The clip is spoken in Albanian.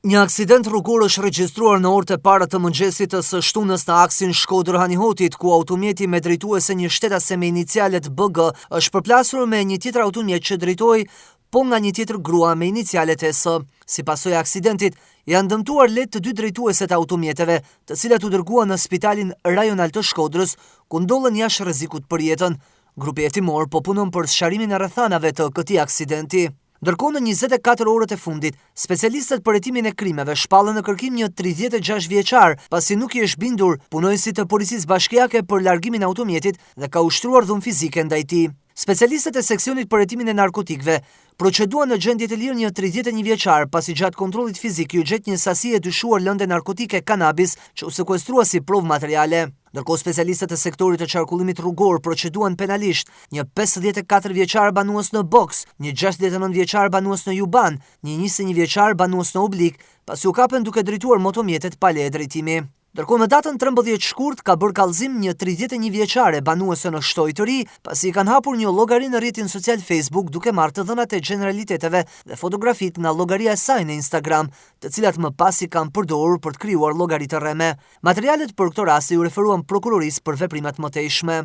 Një aksident rrugor është regjistruar në orët e para të mëngjesit së shtunës në aksin Shkodër-Hanihotit, ku automjeti me drejtuese një shtetase me inicialet BG është përplasur me një tjetër automjet që drejtoi, po nga një tjetër grua me inicialet S. Si pasojë e aksidentit, janë dëmtuar lehtë të dy drejtueset e automjeteve, të cilat u dërguan në spitalin rajonal të Shkodrës, ku ndollën jashtë rrezikut për jetën. Grupi hetimor po punon për sqarimin e rrethanave të këtij aksidenti. Ndërkohë, në 24 orët e fundit, specialistët për hetimin e krimeve shpallën në kërkim një 36 vjeçar, pasi nuk i është bindur punojësit të policisë bashkiake për largimin e automjetit dhe ka ushtruar dhunë fizike ndaj tij. Specialistët e seksionit për hetimin e narkotikëve proceduan në gjendje të lirë një 31 vjeçar, pasi gjatë kontrollit fizik u gjet një sasi e dyshuar lënde narkotike kanabis që u sekuestrua si provë materiale. Ndërkohë, specialistët e sektorit të qarkullimit rrugor proceduan penalisht një 54 vjeçar banues në Boks, një 69 vjeçar banues në Juban, një 21 vjeçar banues në Oblik, pasi u kapen duke drejtuar motomjetet pa leje drejtimi. Ndërkohë, në datën 13 shkurt ka bërë kallëzim një 31 vjeçare banuese në Shtoj të Ri, pasi i kanë hapur një llogari në rrjetin social Facebook duke marrë të dhënat e generaliteteve dhe fotografitë nga llogaria e saj në Instagram, të cilat më pas i kanë përdorur për të krijuar llogari të rreme. Materialet për këtë rast i u referuan prokurorisë për veprimet mëtejshme.